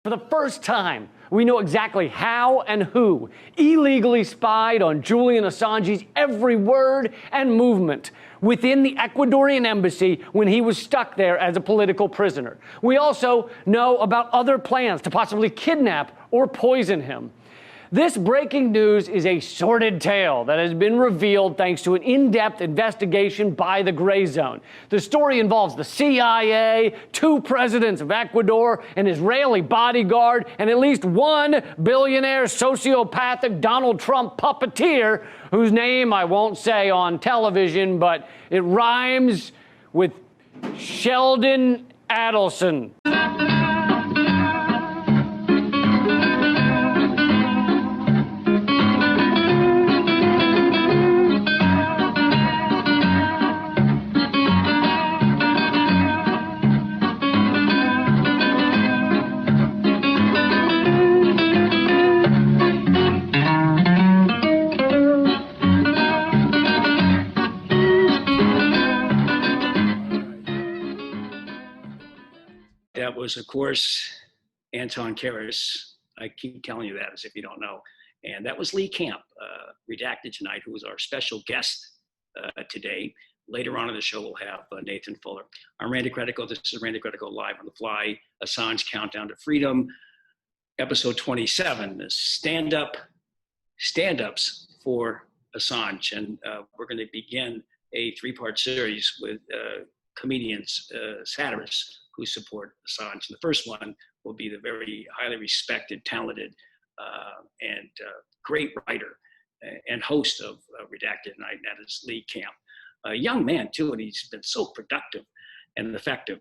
For the first time, we know exactly how and who illegally spied on Julian Assange's every word and movement within the Ecuadorian embassy when he was stuck there as a political prisoner. We also know about other plans to possibly kidnap or poison him. This breaking news is a sordid tale that has been revealed thanks to an in-depth investigation by the Gray Zone. The story involves the CIA, 2 presidents of Ecuador, an Israeli bodyguard, and at least one billionaire sociopathic Donald Trump puppeteer whose name I won't say on television, but it rhymes with Sheldon Adelson. That was, of course, Anton Karas. I keep telling you that as if you don't know. And that was Lee Camp, Redacted Tonight, who was our special guest today. Later on in the show, we'll have Nathan Fuller. I'm Randy Credico. This is Randy Credico Live on the Fly, Assange Countdown to Freedom, episode 27, the stand-ups for Assange. And we're going to begin a 3-part series with comedians, satirists, who support Assange. And the first one will be the very highly respected, talented, and great writer and host of Redacted Tonight, and that is Lee Camp. A young man, too, and he's been so productive and effective.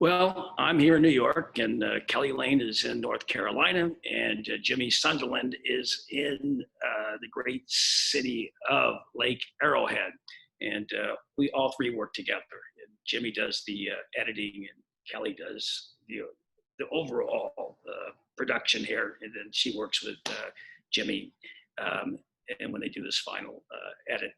Well, I'm here in New York, and Kelly Lane is in North Carolina, and Jimmy Sunderland is in the great city of Lake Arrowhead. And we all 3 work together. And Jimmy does the editing, and Kelly does the overall production here. And then she works with Jimmy, and when they do this final edit.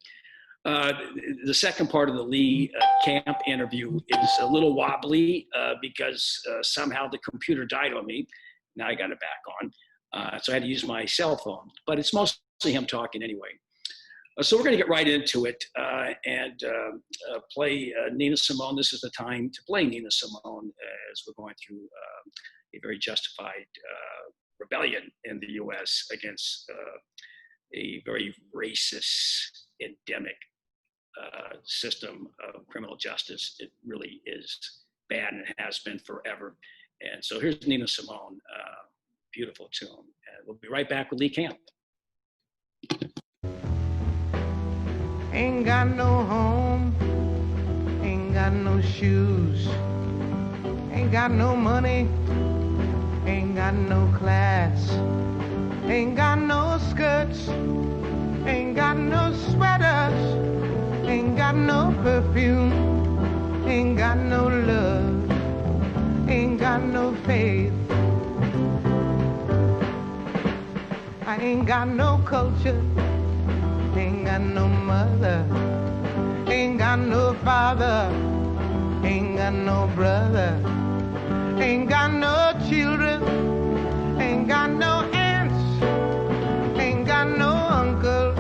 The second part of the Lee Camp interview is a little wobbly because somehow the computer died on me. Now I got it back on. So I had to use my cell phone. But it's mostly him talking anyway. So we're going to get right into it and play Nina Simone. This is the time to play Nina Simone as we're going through a very justified rebellion in the U.S. against a very racist, endemic system of criminal justice. It really is bad, and it has been forever. And so here's Nina Simone, beautiful tune. And we'll be right back with Lee Camp. Ain't got no home, ain't got no shoes, ain't got no money, ain't got no class, ain't got no skirts, ain't got no sweaters, ain't got no perfume, ain't got no love, ain't got no faith. I ain't got no culture, ain't got no mother, ain't got no father, ain't got no brother, ain't got no children, ain't got no aunts, ain't got no uncles,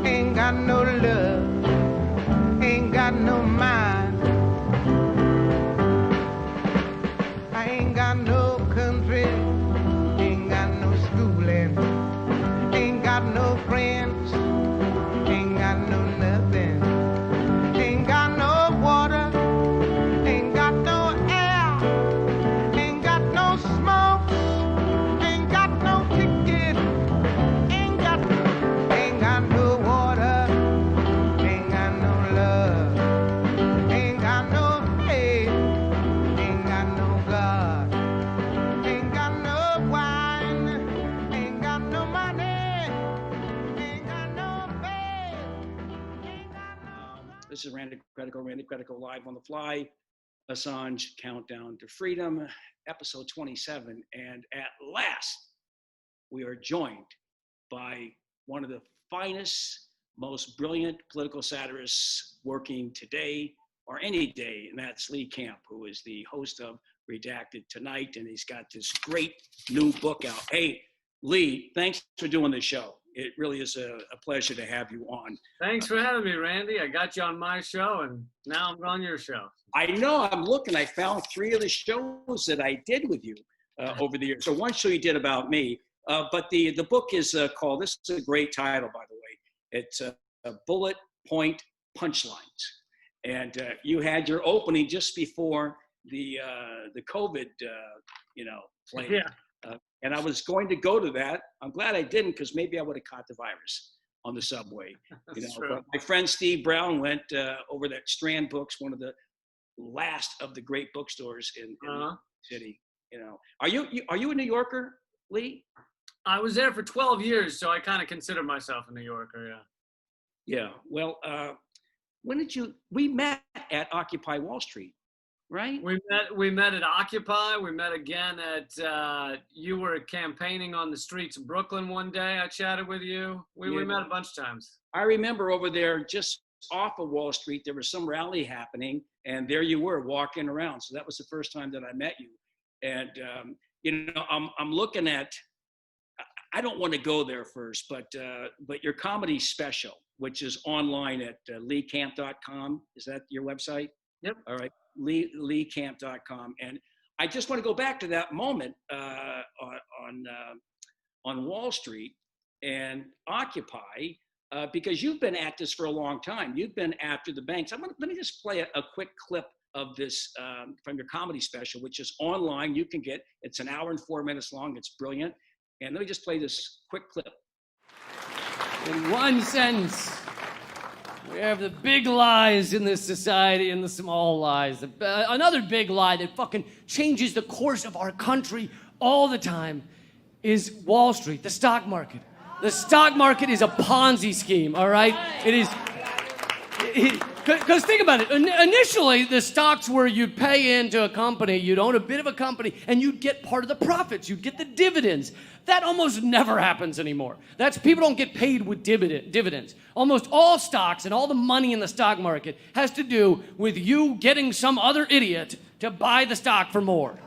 ain't got no love, ain't got no mind. I ain't got no country, ain't got no schooling, ain't got no friends, ain't got no nothing, ain't got no water, ain't got no air, ain't got no smoke, ain't got no ticket, ain't got no water, ain't got no love, ain't got no faith, ain't got no God, ain't got no wine, ain't got no money. This is Randy Credico Live on the Fly, Assange Countdown to Freedom, episode 27. And at last, we are joined by one of the finest, most brilliant political satirists working today or any day, and that's Lee Camp, who is the host of Redacted Tonight, and he's got this great new book out. Hey, Lee, thanks for doing the show. It really is a pleasure to have you on. Thanks for having me, Randy. I got you on my show, and now I'm on your show. I know, I'm looking. I found 3 of the shows that I did with you over the years. So one show you did about me, but the book is called, this is a great title, by the way. It's Bullet Point Punchlines. And you had your opening just before the COVID, played. Yeah. And I was going to go to that. I'm glad I didn't, because maybe I would have caught the virus on the subway. But my friend Steve Brown went over that Strand Books, one of the last of the great bookstores in the city. Are you a New Yorker, Lee? I was there for 12 years, so I kind of consider myself a New Yorker. Yeah. Yeah. Well, we met at Occupy Wall Street, right? We met at Occupy. We met again at, you were campaigning on the streets of Brooklyn one day. I chatted with you. We met a bunch of times. I remember over there just off of Wall Street, there was some rally happening, and there you were walking around. So that was the first time that I met you. And, I'm looking at, I don't want to go there first, but your comedy special, which is online at leecamp.com. Is that your website? Yep. All right. leecamp.com. And I just want to go back to that moment on Wall Street and Occupy, because you've been at this for a long time. You've been after the banks. Let me just play a quick clip of this from your comedy special, which is online. You can get, it's an hour and 4 minutes long. It's brilliant. And let me just play this quick clip. In one sentence, we have the big lies in this society and the small lies. Another big lie that fucking changes the course of our country all the time is Wall Street, the stock market. The stock market is a Ponzi scheme, all right? It is. Because think about it. Initially, the stocks were you'd pay into a company, you'd own a bit of a company, and you'd get part of the profits. You'd get the dividends. That almost never happens anymore. People don't get paid with dividends. Almost all stocks and all the money in the stock market has to do with you getting some other idiot to buy the stock for more,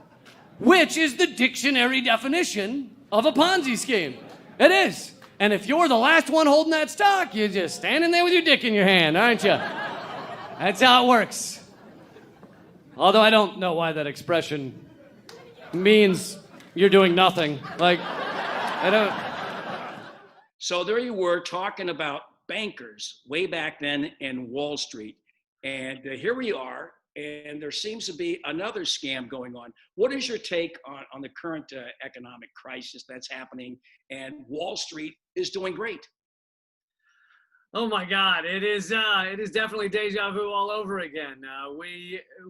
which is the dictionary definition of a Ponzi scheme. It is. And if you're the last one holding that stock, you're just standing there with your dick in your hand, aren't you? That's how it works. Although I don't know why that expression means you're doing nothing. Like, I don't. So there you were talking about bankers way back then in Wall Street. And here we are, and there seems to be another scam going on. What is your take on the current economic crisis that's happening? And Wall Street is doing great. Oh my God! It is definitely deja vu all over again.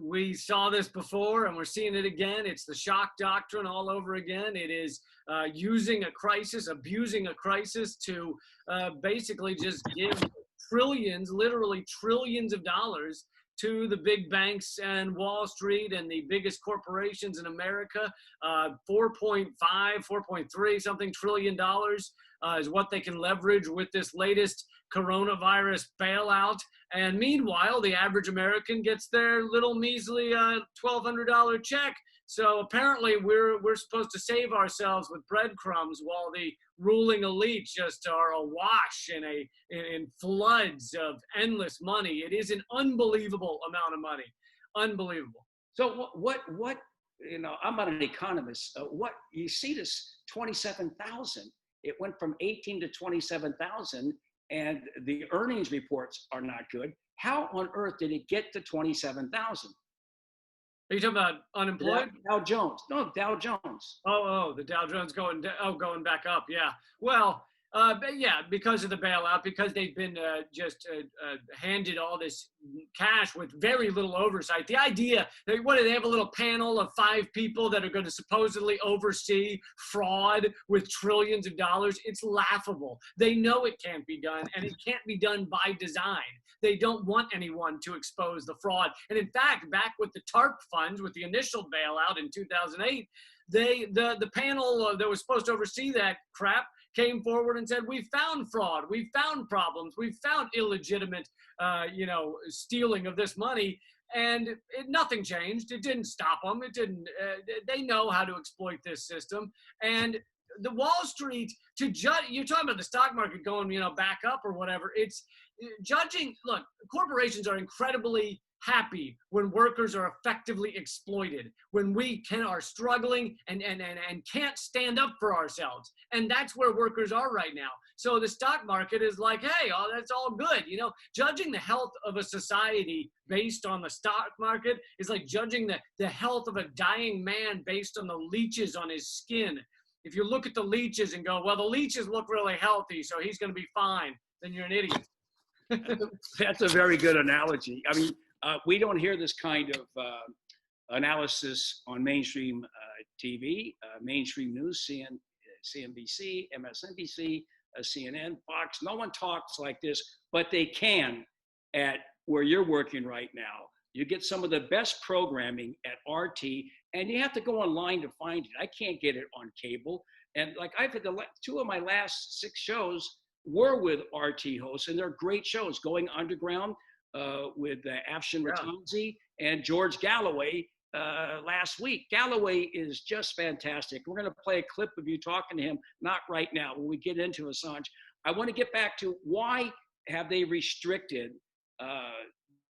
We saw this before, and we're seeing it again. It's the shock doctrine all over again. It is using a crisis, abusing a crisis to basically just give trillions, literally trillions of dollars to the big banks and Wall Street and the biggest corporations in America. 4.3 something trillion dollars is what they can leverage with this latest coronavirus bailout. And meanwhile, the average American gets their little measly $1,200 check. So apparently we're supposed to save ourselves with breadcrumbs while the ruling elite just are awash in floods of endless money. It is an unbelievable amount of money. Unbelievable. So what I'm not an economist. What you see this 27,000, it went from 18 to 27,000, and the earnings reports are not good. How on earth did it get to 27,000? Are you talking about unemployed? Dow Jones. No, Dow Jones. Oh, the Dow Jones going back up. Yeah. Well, because of the bailout, because they've been handed all this cash with very little oversight. The idea that they have a little panel of 5 people that are going to supposedly oversee fraud with trillions of dollars. It's laughable. They know it can't be done, and it can't be done by design. They don't want anyone to expose the fraud. And in fact, back with the TARP funds, with the initial bailout in 2008, the panel that was supposed to oversee that crap came forward and said, we found fraud, we found problems, we found illegitimate, stealing of this money. And nothing changed. It didn't stop them. It didn't. They know how to exploit this system. And the Wall Street, to judge, you're talking about the stock market going, back up or whatever. It's judging. Look, corporations are incredibly happy when workers are effectively exploited, when we are struggling and can't stand up for ourselves. And that's where workers are right now. So the stock market is like, hey, that's all good. Judging the health of a society based on the stock market is like judging the health of a dying man based on the leeches on his skin. If you look at the leeches and go, well, the leeches look really healthy, so he's going to be fine, then you're an idiot. That's a very good analogy. I mean, we don't hear this kind of analysis on mainstream TV, mainstream news, CNBC, MSNBC, CNN, Fox. No one talks like this, but they can at where you're working right now. You get some of the best programming at RT, and you have to go online to find it. I can't get it on cable. And like I've had two of my last 6 shows were with RT hosts, and they're great shows. Going Underground with Afshin Ratanzi and George Galloway last week. Galloway is just fantastic. We're going to play a clip of you talking to him, not right now, when we get into Assange. I want to get back to why have they restricted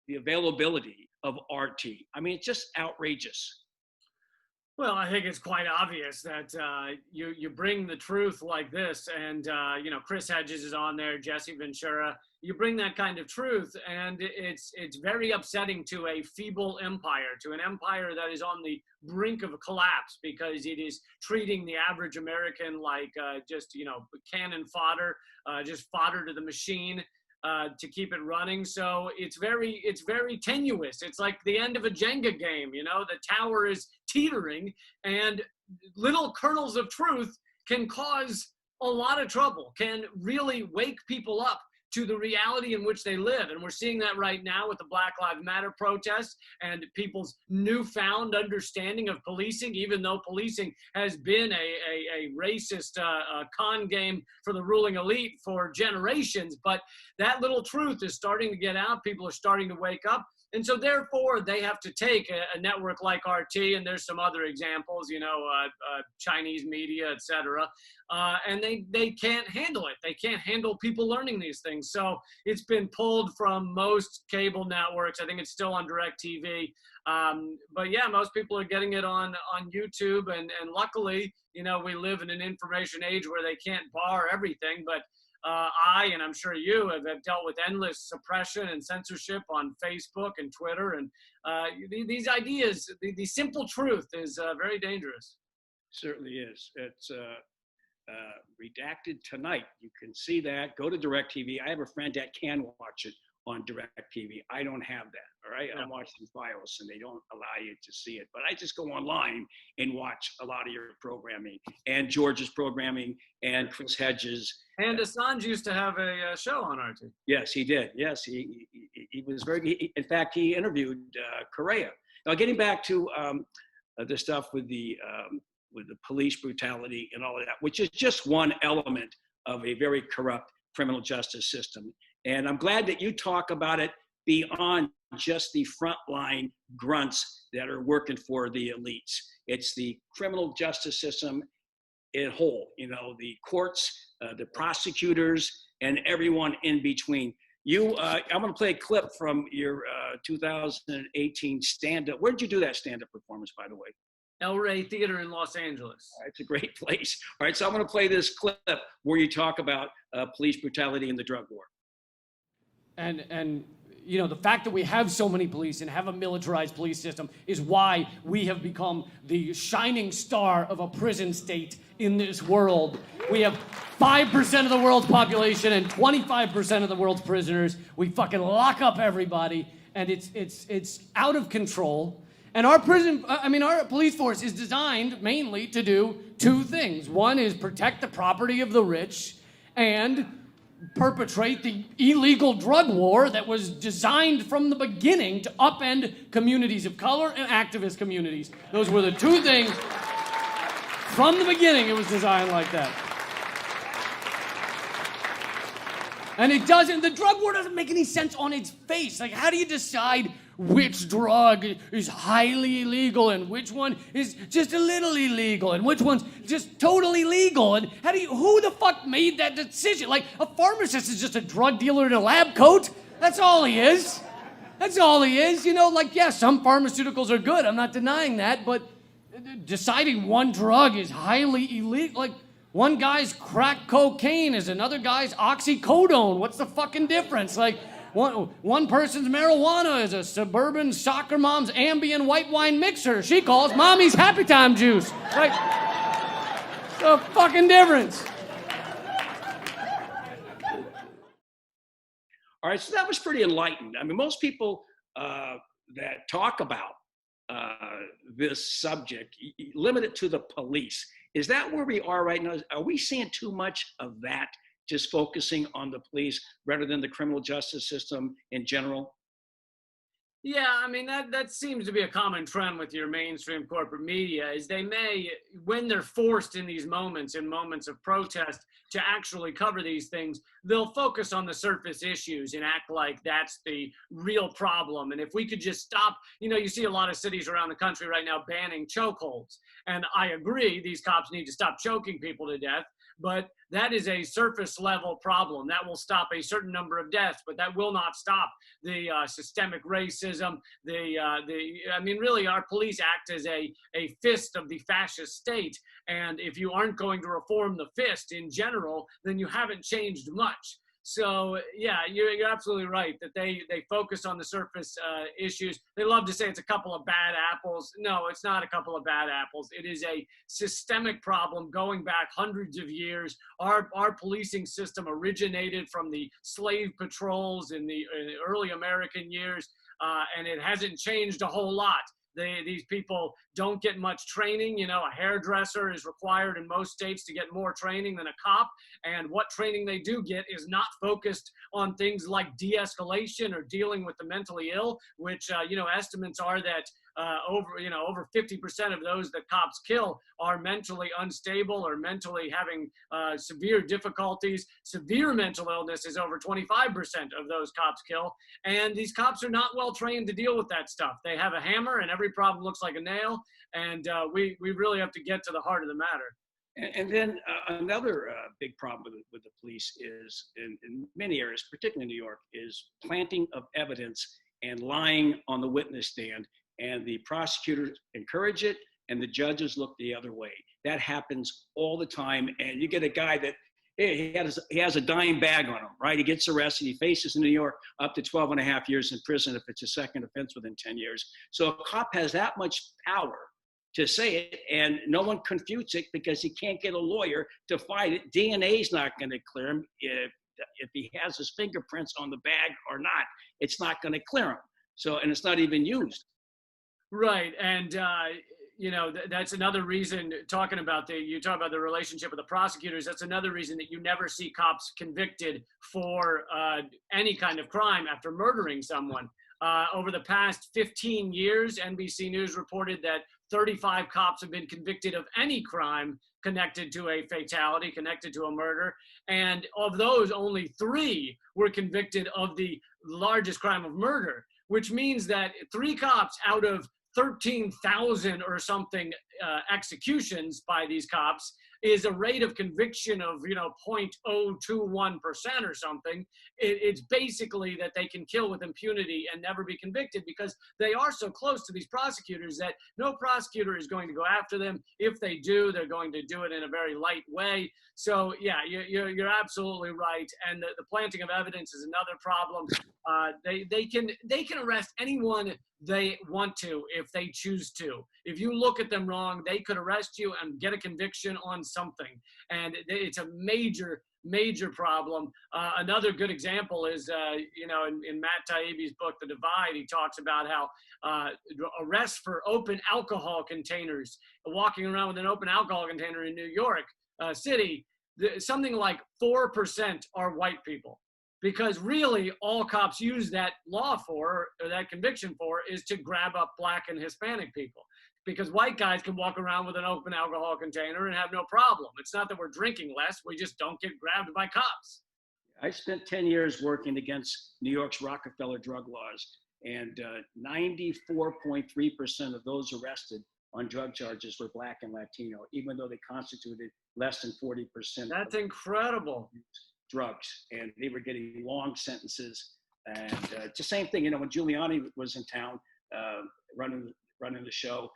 the availability of RT? I mean, it's just outrageous. Well, I think it's quite obvious that you bring the truth like this, and Chris Hedges is on there, Jesse Ventura. You bring that kind of truth, and it's very upsetting to a feeble empire, to an empire that is on the brink of a collapse because it is treating the average American like just cannon fodder, just fodder to the machine. To keep it running. So it's very tenuous. It's like the end of a Jenga game, the tower is teetering, and little kernels of truth can cause a lot of trouble, can really wake people up to the reality in which they live. And we're seeing that right now with the Black Lives Matter protests and people's newfound understanding of policing, even though policing has been a racist con game for the ruling elite for generations. But that little truth is starting to get out. People are starting to wake up. And so therefore, they have to take a network like RT, and there's some other examples, Chinese media, et cetera, and they can't handle it. They can't handle people learning these things. So it's been pulled from most cable networks. I think it's still on DirecTV. But yeah, most people are getting it on YouTube. And luckily, we live in an information age where they can't bar everything. But I, and I'm sure you, have dealt with endless suppression and censorship on Facebook and Twitter. And these ideas, the simple truth is very dangerous. Certainly is. It's Redacted Tonight. You can see that. Go to DirecTV. I have a friend that can watch it on DirecTV. I don't have that, all right? Yeah. I'm watching Fios, and they don't allow you to see it. But I just go online and watch a lot of your programming, and George's programming, and Chris Hedges. And Assange used to have a show on RT. Yes, he did. Yes, he was very, in fact, he interviewed Correa. Now, getting back to the stuff with the police brutality and all of that, which is just one element of a very corrupt criminal justice system. And I'm glad that you talk about it beyond just the frontline grunts that are working for the elites. It's the criminal justice system in whole, the courts, the prosecutors, and everyone in between. I'm going to play a clip from your 2018 stand-up. Where did you do that stand-up performance, by the way? El Rey Theater in Los Angeles. It's a great place. All right, so I'm going to play this clip where you talk about police brutality and the drug war. And the fact that we have so many police and have a militarized police system is why we have become the shining star of a prison state in this world. We have 5% of the world's population and 25% of the world's prisoners. We fucking lock up everybody, and it's out of control. And our police force is designed mainly to do 2 things. One is protect the property of the rich and perpetrate the illegal drug war that was designed from the beginning to upend communities of color and activist communities. Those were the 2 things. From the beginning, it was designed like that. And it doesn't, the drug war doesn't make any sense on its face. Like, how do you decide which drug is highly illegal and which one is just a little illegal and which one's just totally legal? And who the fuck made that decision? Like, a pharmacist is just a drug dealer in a lab coat. That's all he is. That's all he is. You know, like, yeah, some pharmaceuticals are good. I'm not denying that. But deciding one drug is highly illegal, like, one guy's crack cocaine is another guy's oxycodone. What's the fucking difference? Like, one person's marijuana is a suburban soccer mom's Ambien white wine mixer. She calls mommy's Happy Time juice. Like, the fucking difference. All right, so that was pretty enlightened. I mean, most people that talk about this subject limit it to the police. Is that where we are right now? Are we seeing too much of that, just focusing on the police rather than the criminal justice system in general? Yeah, I mean, that seems to be a common trend with your mainstream corporate media, is they may, when they're forced in these moments, in moments of protest, to actually cover these things, they'll focus on the surface issues and act like that's the real problem. And if we could just stop, you know, you see a lot of cities around the country right now banning chokeholds. And I agree, these cops need to stop choking people to death. But that is a surface level problem. That will stop a certain number of deaths, but that will not stop the systemic racism. I mean, really, our police act as a fist of the fascist state. And if you aren't going to reform the fist in general, then you haven't changed much. So yeah, you're absolutely right that they focus on the surface issues. They love to say it's a couple of bad apples. No, it's not a couple of bad apples. It is a systemic problem going back hundreds of years. Our policing system originated from the slave patrols in the early American years, and it hasn't changed a whole lot. These people don't get much training. You know, a hairdresser is required in most states to get more training than a cop. And what training they do get is not focused on things like de-escalation or dealing with the mentally ill, which, you know, estimates are that over 50% of those that cops kill are mentally unstable or mentally having severe difficulties. Severe mental illness is over 25% of those cops kill. And these cops are not well trained to deal with that stuff. They have a hammer and every problem looks like a nail. And we really have to get to the heart of the matter. And then another big problem with the police is, in many areas, particularly in New York, is planting of evidence and lying on the witness stand. And the prosecutors encourage it, and the judges look the other way. That happens all the time. And you get a guy that he has a dime bag on him, right? He gets arrested. He faces in New York up to 12 and a half years in prison if it's a second offense within 10 years. So a cop has that much power to say it, and no one confutes it because he can't get a lawyer to fight it. DNA is not going to clear him. If he has his fingerprints on the bag or not, it's not going to clear him. So, and it's not even used. Right, and you know, that's another reason, you talk about the relationship with the prosecutors, that's another reason that you never see cops convicted for any kind of crime after murdering someone. Over the past 15 years, NBC News reported that 35 cops have been convicted of any crime connected to a fatality, connected to a murder. And of those, only 3 were convicted of the largest crime of murder, which means that 3 cops out of 13,000 or something executions by these cops is a rate of conviction of, 0.021% or something. It's basically that they can kill with impunity and never be convicted because they are so close to these prosecutors that no prosecutor is going to go after them. If they do, they're going to do it in a very light way. So yeah, you're absolutely right. And the planting of evidence is another problem. They can arrest anyone they want to if they choose to. If you look at them wrong, they could arrest you and get a conviction on something. And it's a major problem. Another good example is, in Matt Taibbi's book, The Divide, he talks about how arrests for open alcohol containers, walking around with an open alcohol container in New York City, something like 4% are white people. Because really, all cops use that law for, or that conviction for, is to grab up Black and Hispanic people. Because white guys can walk around with an open alcohol container and have no problem. It's not that we're drinking less, we just don't get grabbed by cops. I spent 10 years working against New York's Rockefeller drug laws, and 94.3% of those arrested on drug charges were Black and Latino, even though they constituted less than 40%. That's incredible. Drugs, and they were getting long sentences. And it's the same thing, when Giuliani was in town running the show,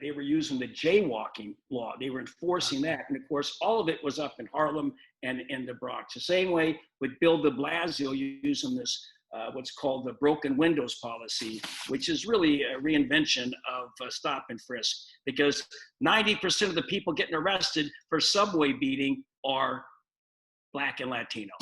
they were using the jaywalking law. They were enforcing that. And of course, all of it was up in Harlem and in the Bronx. The same way with Bill de Blasio using this, what's called the broken windows policy, which is really a reinvention of stop and frisk, because 90% of the people getting arrested for subway beating are Black and Latino.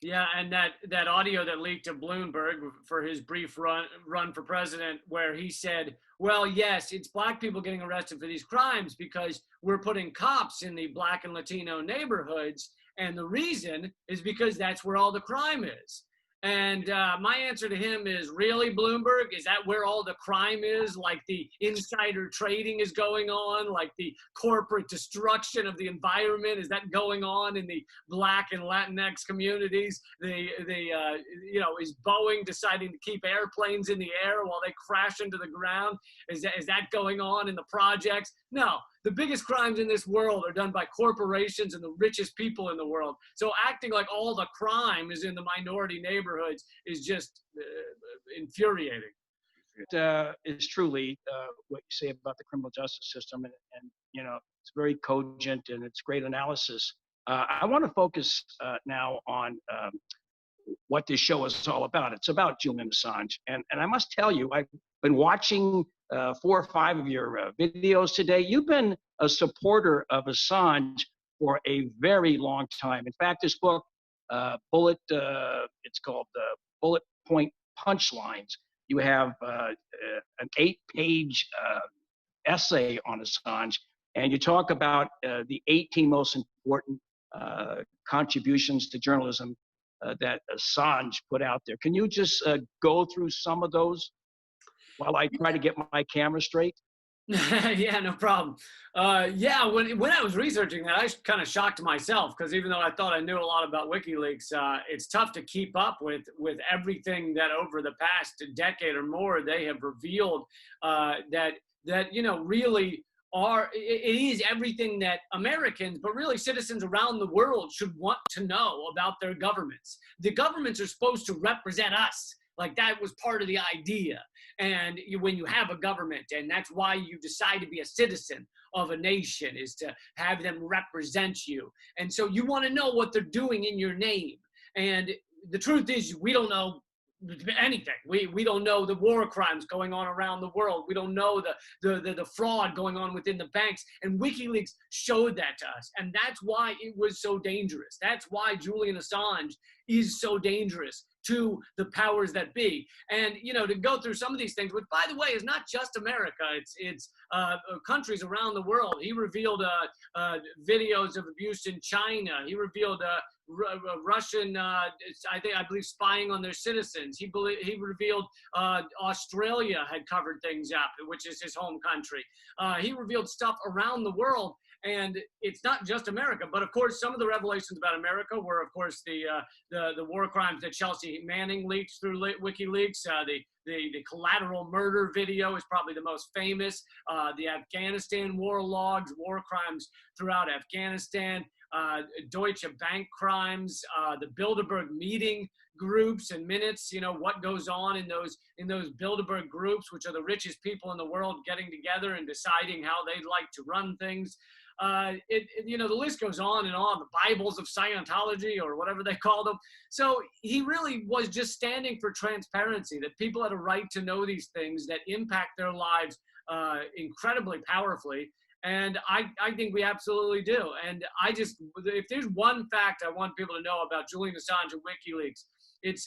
Yeah, and that audio that leaked to Bloomberg for his brief run for president, where he said, well, yes, it's Black people getting arrested for these crimes because we're putting cops in the Black and Latino neighborhoods, and the reason is because that's where all the crime is. And my answer to him is, really, Bloomberg? Is that where all the crime is? Like the insider trading is going on? Like the corporate destruction of the environment? Is that going on in the Black and Latinx communities? Is Boeing deciding to keep airplanes in the air while they crash into the ground? Is that going on in the projects? No. The biggest crimes in this world are done by corporations and the richest people in the world. So acting like all the crime is in the minority neighborhoods is just infuriating. It is truly what you say about the criminal justice system, and it's very cogent and it's great analysis. I want to focus now on what this show is all about. It's about Julian Assange, and I must tell you, I've been watching 4 or 5 of your videos today. You've been a supporter of Assange for a very long time. In fact, this book, it's called Bullet Point Punchlines. You have an 8-page essay on Assange, and you talk about the 18 most important contributions to journalism that Assange put out there. Can you just go through some of those while I try to get my camera straight? Yeah, no problem. When I was researching that, I kind of shocked myself, because even though I thought I knew a lot about WikiLeaks, it's tough to keep up with everything that over the past decade or more they have revealed that really it is everything that Americans, but really citizens around the world, should want to know about their governments. The governments are supposed to represent us. Like, that was part of the idea. And when you have a government, and that's why you decide to be a citizen of a nation, is to have them represent you. And so you want to know what they're doing in your name. And the truth is, we don't know anything. We don't know the war crimes going on around the world. We don't know the fraud going on within the banks. And WikiLeaks showed that to us. And that's why it was so dangerous. That's why Julian Assange is so dangerous to the powers that be. And, to go through some of these things, which, by the way, is not just America, it's countries around the world. He revealed videos of abuse in China. He revealed Russian, I believe, spying on their citizens. He revealed Australia had covered things up, which is his home country. He revealed stuff around the world. And it's not just America, but of course, some of the revelations about America were, of course, the war crimes that Chelsea Manning leaked through WikiLeaks. The collateral murder video is probably the most famous. The Afghanistan war logs, war crimes throughout Afghanistan, Deutsche Bank crimes, the Bilderberg meeting groups and minutes. What goes on in those Bilderberg groups, which are the richest people in the world getting together and deciding how they'd like to run things. The list goes on and on, the Bibles of Scientology, or whatever they call them. So he really was just standing for transparency, that people had a right to know these things that impact their lives incredibly powerfully. And I think we absolutely do. And if there's one fact I want people to know about Julian Assange and WikiLeaks,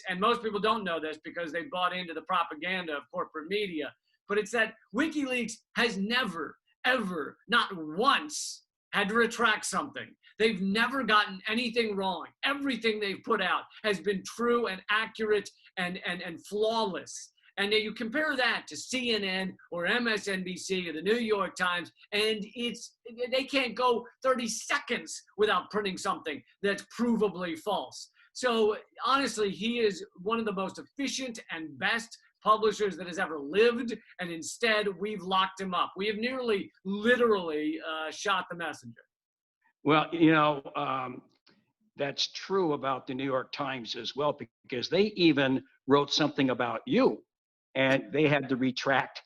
and most people don't know this because they bought into the propaganda of corporate media, but it's that WikiLeaks has never, ever, not once, had to retract something. They've never gotten anything wrong. Everything they've put out has been true and accurate and flawless. And then you compare that to CNN or MSNBC or the New York Times, and they can't go 30 seconds without printing something that's provably false. So honestly, he is one of the most efficient and best publishers that has ever lived, and instead we've locked him up. We have nearly literally shot the messenger. Well, that's true about the New York Times as well, because they even wrote something about you, and they had to retract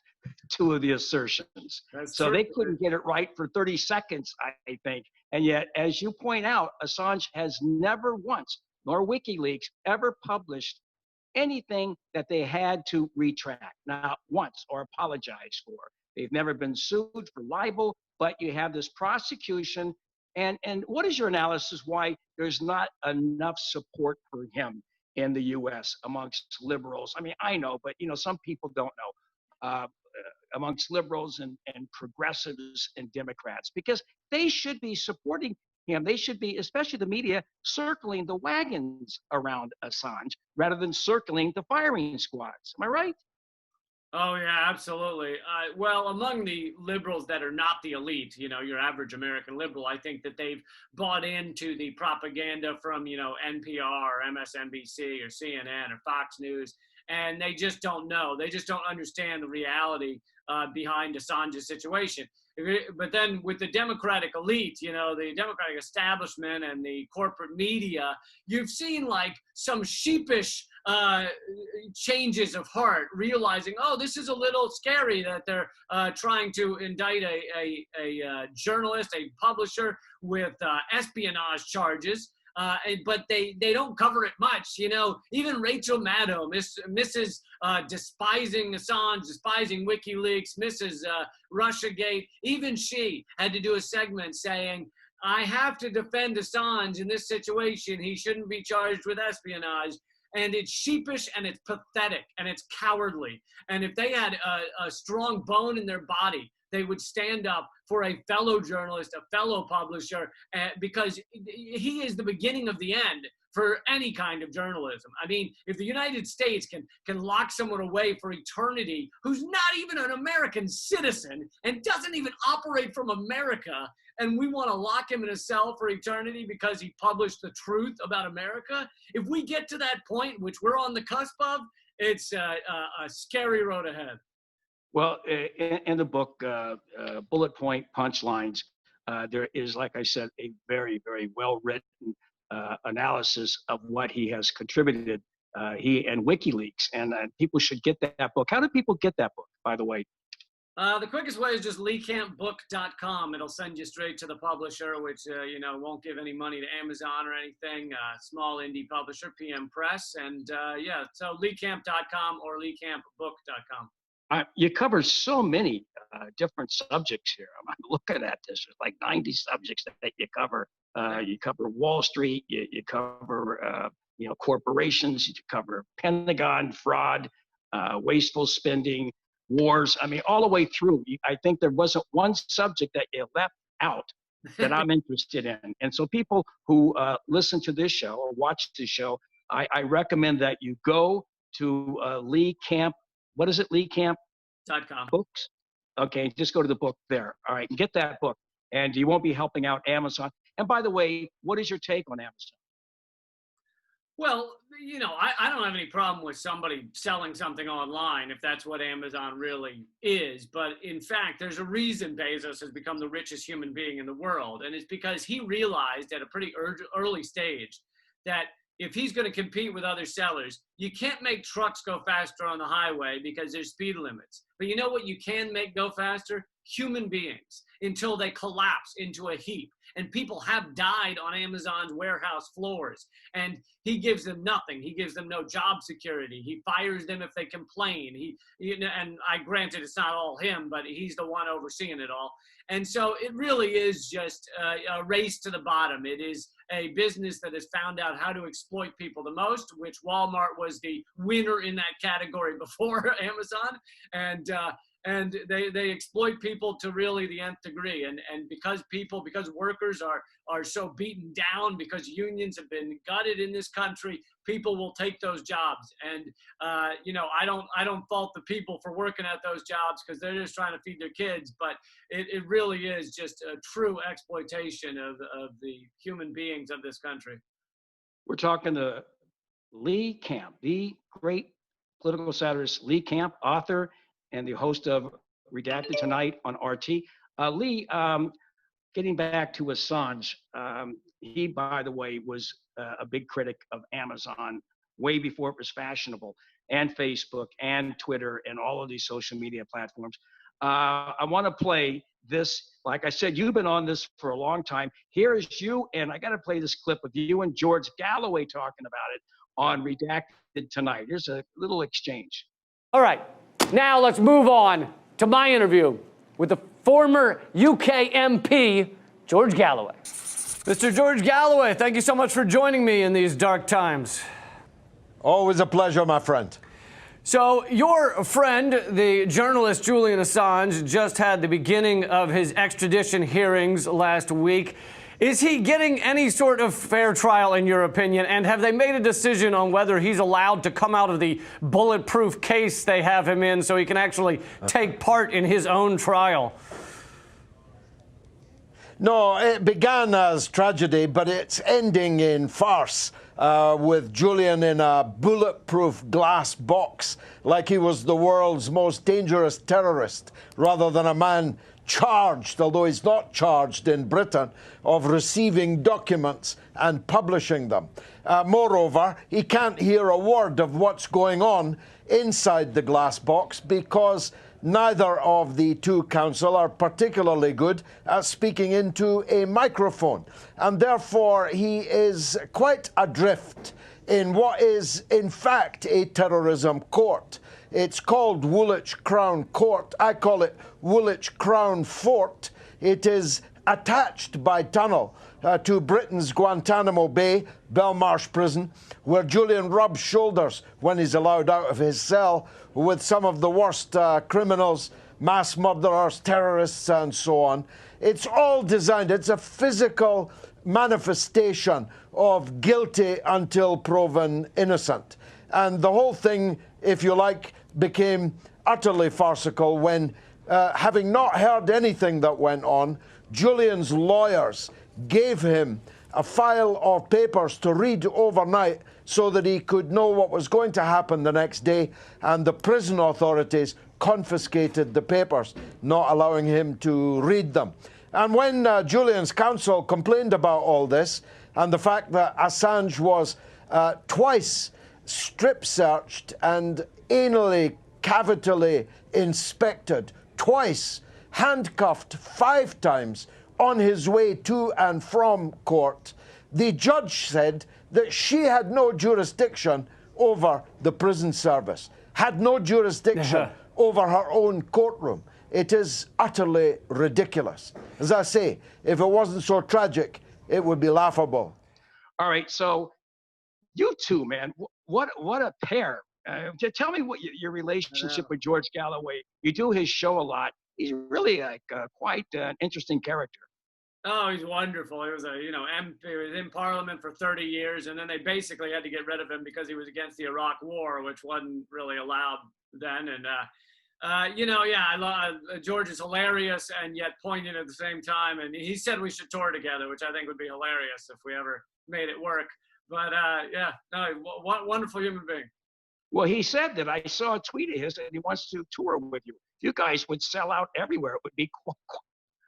two of the assertions. So they couldn't get it right for 30 seconds, I think. And yet, as you point out, Assange has never once, nor WikiLeaks, ever published anything that they had to retract, not once, or apologize for. They've never been sued for libel, but you have this prosecution. And what is your analysis why there's not enough support for him in the U.S. amongst liberals? I mean, I know, but some people don't know. Amongst liberals and progressives and Democrats, because they should be supporting him. They should be, especially the media, circling the wagons around Assange rather than circling the firing squads. Am I right? Oh, yeah, absolutely. Well, among the liberals that are not the elite, your average American liberal, I think that they've bought into the propaganda from, NPR or MSNBC or CNN or Fox News, and they just don't know. They just don't understand the reality behind Assange's situation. But then with the Democratic elite, the Democratic establishment and the corporate media, you've seen like some sheepish changes of heart, realizing, oh, this is a little scary that they're trying to indict a journalist, a publisher with espionage charges. But they don't cover it much. Even Rachel Maddow, Mrs. Despising Assange, despising WikiLeaks, Mrs. Russiagate, even she had to do a segment saying, I have to defend Assange in this situation. He shouldn't be charged with espionage. And it's sheepish and it's pathetic and it's cowardly. And if they had a strong bone in their body, they would stand up for a fellow journalist, a fellow publisher, because he is the beginning of the end for any kind of journalism. I mean, if the United States can lock someone away for eternity who's not even an American citizen and doesn't even operate from America, and we want to lock him in a cell for eternity because he published the truth about America, if we get to that point, which we're on the cusp of, it's a scary road ahead. Well, in the book, Bullet Point Punchlines, there is, like I said, a very, very well-written analysis of what he has contributed, he and WikiLeaks, and people should get that book. How do people get that book, by the way? The quickest way is just leecampbook.com. It'll send you straight to the publisher, which, won't give any money to Amazon or anything. Small indie publisher, PM Press. And so leecamp.com or leecampbook.com. You cover so many different subjects here. I'm looking at this. There's like 90 subjects that you cover. You cover Wall Street. You cover, corporations. You cover Pentagon fraud, wasteful spending, wars. I mean, all the way through. I think there wasn't one subject that you left out that I'm interested in. And so people who listen to this show or watch this show, I recommend that you go to Lee Camp. What is it, leecamp.com? Books? Okay, just go to the book there. All right, and get that book. And you won't be helping out Amazon. And by the way, what is your take on Amazon? Well, I don't have any problem with somebody selling something online if that's what Amazon really is. But in fact, there's a reason Bezos has become the richest human being in the world. And it's because he realized at a pretty early stage that if he's going to compete with other sellers, you can't make trucks go faster on the highway because there's speed limits. But you know what you can make go faster? Human beings, until they collapse into a heap. And people have died on Amazon's warehouse floors. And he gives them nothing. He gives them no job security. He fires them if they complain. And granted, it's not all him, but he's the one overseeing it all. And so it really is just a race to the bottom. It is a business that has found out how to exploit people the most, which Walmart was the winner in that category before Amazon. And they exploit people to really the nth degree. And because workers are so beaten down, because unions have been gutted in this country, people will take those jobs. And, I don't fault the people for working at those jobs because they're just trying to feed their kids. But it really is just a true exploitation of the human beings of this country. We're talking to Lee Camp, the great political satirist Lee Camp, author and the host of Redacted Tonight on RT. Lee, getting back to Assange, he, by the way, was a big critic of Amazon way before it was fashionable, and Facebook and Twitter and all of these social media platforms. I want to play this. Like I said, you've been on this for a long time. Here is you, and I got to play this clip of you and George Galloway talking about it on Redacted Tonight. Here's a little exchange. All right, now let's move on to my interview with the former UK MP, George Galloway. Mr. George Galloway, thank you so much for joining me in these dark times. Always a pleasure, my friend. So your friend, the journalist Julian Assange, just had the beginning of his extradition hearings last week. Is he getting any sort of fair trial, in your opinion? And have they made a decision on whether he's allowed to come out of the bulletproof case they have him in so he can actually take part in his own trial? No, it began as tragedy, but it's ending in farce, with Julian in a bulletproof glass box, like he was the world's most dangerous terrorist, rather than a man charged, although he's not charged in Britain, of receiving documents and publishing them. Moreover, he can't hear a word of what's going on inside the glass box because neither of the two counsel are particularly good at speaking into a microphone, and therefore he is quite adrift in what is in fact a terrorism court. It's called Woolwich Crown Court. I call it Woolwich Crown Fort. It is attached by tunnel to Britain's Guantanamo Bay, Belmarsh Prison, where Julian rubs shoulders when he's allowed out of his cell with some of the worst criminals, mass murderers, terrorists, and so on. It's all designed, it's a physical manifestation of guilty until proven innocent. And the whole thing, if you like, became utterly farcical when, having not heard anything that went on, Julian's lawyers gave him a file of papers to read overnight so that he could know what was going to happen the next day, and the prison authorities confiscated the papers, not allowing him to read them. And when Julian's counsel complained about all this and the fact that Assange was twice strip-searched and anally, cavitally inspected, twice handcuffed 5 times on his way to and from court, the judge said that she had no jurisdiction over the prison service, had no jurisdiction over her own courtroom. It is utterly ridiculous. As I say, if it wasn't so tragic, it would be laughable. All right, so you two, man, what a pair. Tell me what your relationship with George Galloway. You do his show a lot. He's really like quite an interesting character. Oh, he's wonderful. He was MP. He was in Parliament for 30 years, and then they basically had to get rid of him because he was against the Iraq War, which wasn't really allowed then. And George is hilarious and yet poignant at the same time. And he said we should tour together, which I think would be hilarious if we ever made it work. But what wonderful human being. Well, he said that. I saw a tweet of his that he wants to tour with you. You guys would sell out everywhere. It would be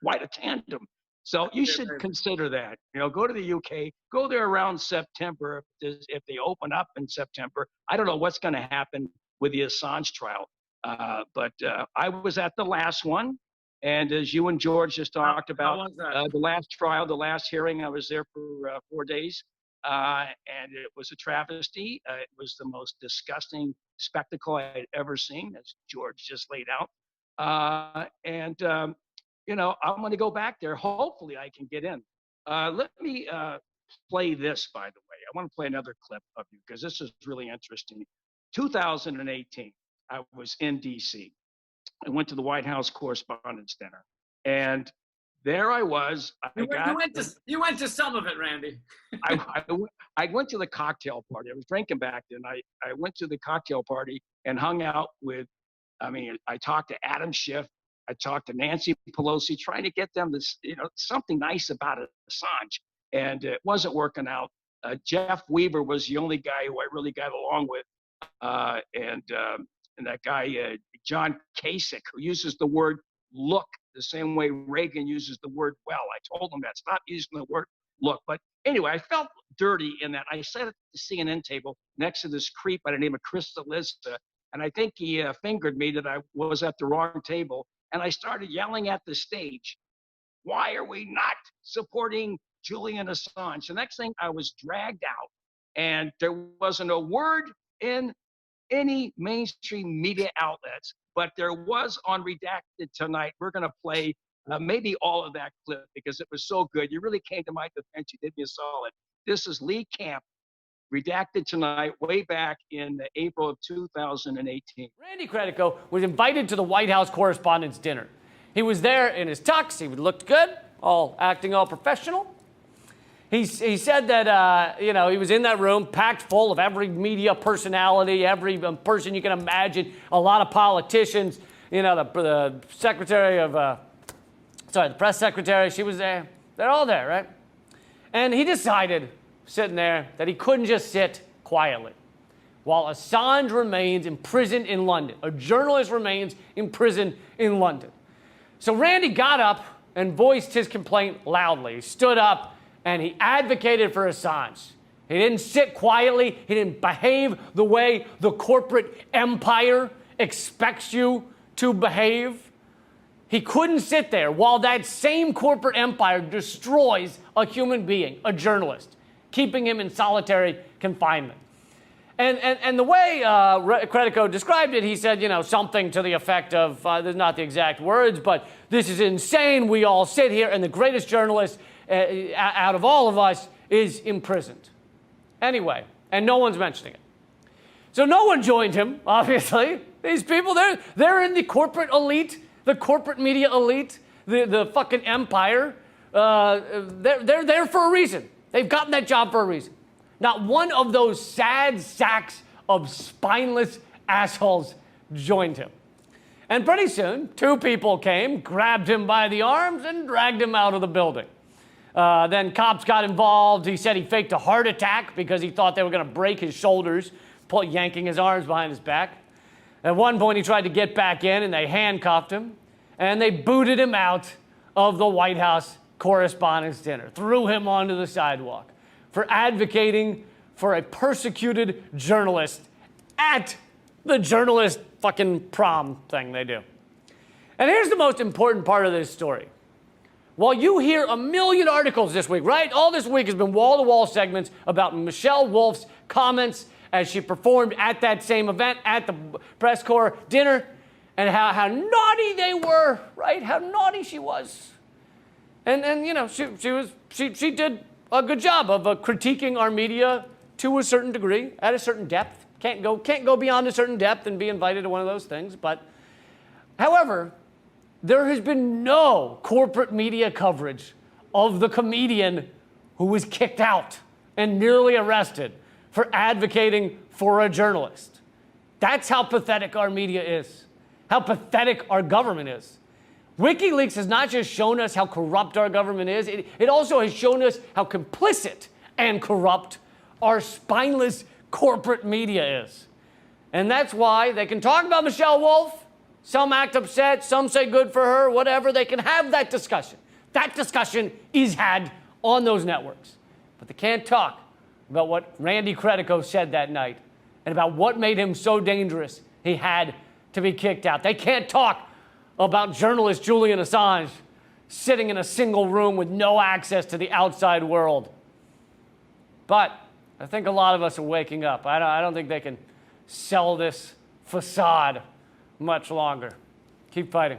quite a tandem. So you should consider that. Go to the UK, go there around September. If they open up in September, I don't know what's going to happen with the Assange trial. But I was at the last one. And as you and George just talked about, the last trial, the last hearing, I was there for 4 days. And it was a travesty. It was the most disgusting spectacle I had ever seen, as George just laid out. I'm going to go back there. Hopefully I can get in. Let me play this, by the way. I want to play another clip of you because this is really interesting. 2018, I was in D.C. I went to the White House Correspondents' Dinner. And there I was. You went to some of it, Randy. I went to the cocktail party. I was drinking back then. I went to the cocktail party and hung out with, I talked to Adam Schiff. I talked to Nancy Pelosi, trying to get them this, something nice about Assange. And it wasn't working out. Jeff Weaver was the only guy who I really got along with. And that guy, John Kasich, who uses the word look the same way Reagan uses the word well. I told him that, stop using the word look. But anyway, I felt dirty in that. I sat at the CNN table next to this creep by the name of Chris Lizza, and I think he fingered me that I was at the wrong table. And I started yelling at the stage, why are we not supporting Julian Assange? The next thing, I was dragged out, and there wasn't a word in any mainstream media outlets, but there was on Redacted Tonight. We're going to play maybe all of that clip because it was so good. You really came to my defense. You did me a solid. This is Lee Camp, Redacted Tonight, way back in April of 2018. Randy Credico was invited to the White House Correspondents' Dinner. He was there in his tux. He looked good, acting all professional. He said that, he was in that room packed full of every media personality, every person you can imagine, a lot of politicians, the secretary of, the press secretary, she was there. They're all there, right? And he decided, sitting there, that he couldn't just sit quietly while Assange remains imprisoned in London. A journalist remains imprisoned in London. So Randy got up and voiced his complaint loudly. He stood up and he advocated for Assange. He didn't sit quietly. He didn't behave the way the corporate empire expects you to behave. He couldn't sit there while that same corporate empire destroys a human being, a journalist, keeping him in solitary confinement. And the way Credico described it, he said, something to the effect of, there's not the exact words, but this is insane. We all sit here, and the greatest journalist out of all of us is imprisoned. Anyway, and no one's mentioning it. So no one joined him, obviously. These people, they're in the corporate elite, the corporate media elite, the fucking empire. They're there for a reason. They've gotten that job for a reason. Not one of those sad sacks of spineless assholes joined him. And pretty soon, two people came, grabbed him by the arms, and dragged him out of the building. Then cops got involved. He said he faked a heart attack because he thought they were going to break his shoulders, yanking his arms behind his back. At one point, he tried to get back in, and they handcuffed him, and they booted him out of the White House Correspondents' Dinner, threw him onto the sidewalk for advocating for a persecuted journalist at the journalist fucking prom thing they do. And here's the most important part of this story. While you hear a million articles this week, right? All this week has been wall-to-wall segments about Michelle Wolf's comments as she performed at that same event at the press corps dinner, and how naughty they were, right? How naughty she was. And she did a good job of critiquing our media to a certain degree, at a certain depth. Can't go beyond a certain depth and be invited to one of those things. But, however, there has been no corporate media coverage of the comedian who was kicked out and nearly arrested for advocating for a journalist. That's how pathetic our media is, how pathetic our government is. WikiLeaks has not just shown us how corrupt our government is, it also has shown us how complicit and corrupt our spineless corporate media is. And that's why they can talk about Michelle Wolf, some act upset, some say good for her, whatever, they can have that discussion. That discussion is had on those networks. But they can't talk about what Randy Credico said that night and about what made him so dangerous he had to be kicked out. They can't talk about journalist Julian Assange sitting in a single room with no access to the outside world. But I think a lot of us are waking up. I don't think they can sell this facade much longer. Keep fighting.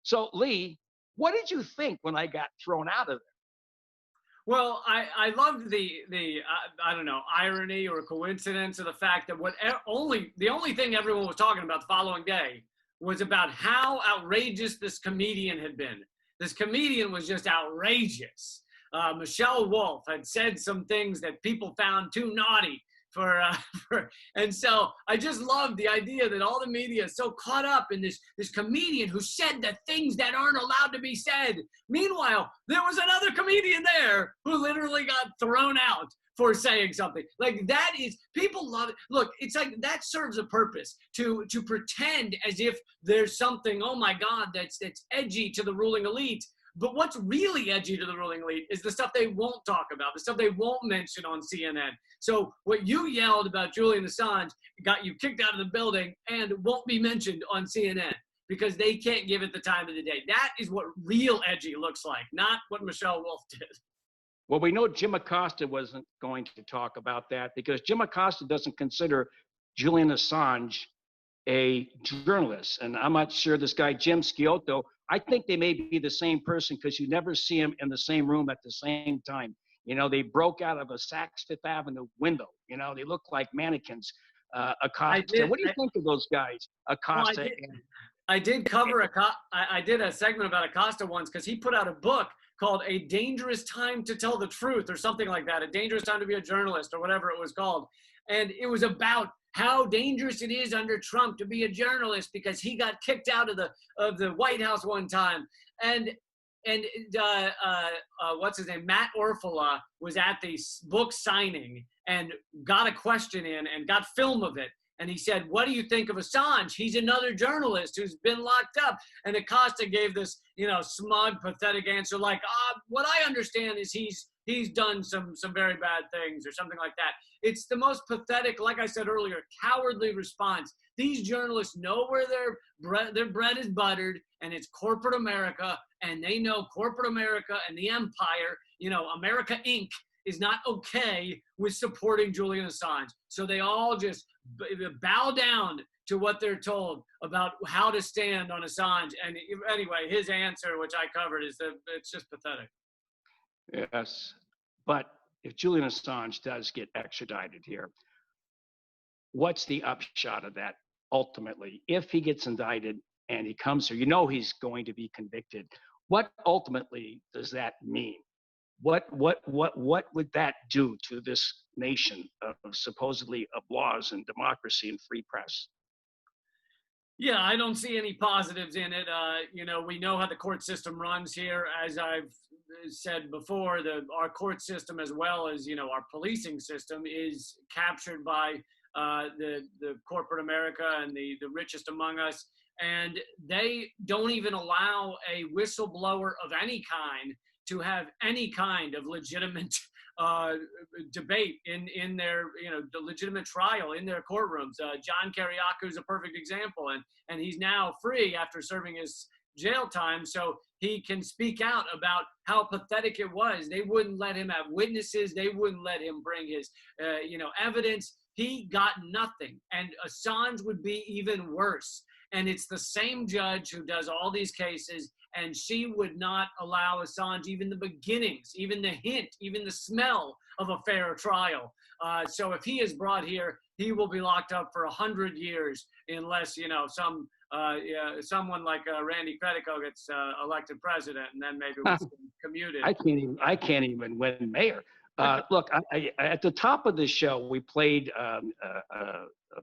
So, Lee, what did you think when I got thrown out of there? Well, I loved the I don't know, irony or coincidence of the fact that the only thing everyone was talking about the following day was about how outrageous this comedian had been. This comedian was just outrageous. Michelle Wolf had said some things that people found too naughty And so I just love the idea that all the media is so caught up in this comedian who said the things that aren't allowed to be said. Meanwhile, there was another comedian there who literally got thrown out for saying something. Like, that is, people love it. Look, it's like that serves a purpose to pretend as if there's something, oh my God, that's edgy to the ruling elite. But what's really edgy to the ruling elite is the stuff they won't talk about, the stuff they won't mention on CNN. So what you yelled about Julian Assange got you kicked out of the building and won't be mentioned on CNN because they can't give it the time of the day. That is what real edgy looks like, not what Michelle Wolf did. Well, we know Jim Acosta wasn't going to talk about that because Jim Acosta doesn't consider Julian Assange a journalist. And I'm not sure this guy, Jim Sciotto, I think they may be the same person because you never see them in the same room at the same time. You know, they broke out of a Saks Fifth Avenue window. You know, they look like mannequins. Acosta, what do you think of those guys, Acosta? Well, I did cover I did a segment about Acosta once because he put out a book called A Dangerous Time to Tell the Truth or something like that, A Dangerous Time to Be a Journalist or whatever it was called. And it was about how dangerous it is under Trump to be a journalist because he got kicked out of the White House one time. And what's his name? Matt Orfalea was at the book signing and got a question in and got film of it. And he said, what do you think of Assange? He's another journalist who's been locked up. And Acosta gave this, smug, pathetic answer like, what I understand is he's done some very bad things or something like that. It's the most pathetic, like I said earlier, cowardly response. These journalists know where their bread is buttered, and it's corporate America, and they know corporate America and the empire, America Inc. is not okay with supporting Julian Assange. So they all just bow down to what they're told about how to stand on Assange. And anyway, his answer, which I covered, is that it's just pathetic. Yes, but if Julian Assange does get extradited here, what's the upshot of that ultimately? If he gets indicted and he comes here, he's going to be convicted. What ultimately does that mean? What would that do to this nation of supposedly of laws and democracy and free press? Yeah, I don't see any positives in it. We know how the court system runs here. As I've said before, our court system, as well as our policing system, is captured by the corporate America and the richest among us, and they don't even allow a whistleblower of any kind to have any kind of legitimate debate in their, the legitimate trial in their courtrooms. John Kiriakou is a perfect example, and he's now free after serving his jail time, so he can speak out about how pathetic it was. They wouldn't let him have witnesses. They wouldn't let him bring his, evidence. He got nothing, and Assange would be even worse. And it's the same judge who does all these cases, and she would not allow Assange even the beginnings, even the hint, even the smell of a fair trial. So if he is brought here, he will be locked up for 100 years unless, someone like Randy Credico gets elected president, and then maybe we can commute it. I can't even win mayor. Look, I, at the top of the show, we played a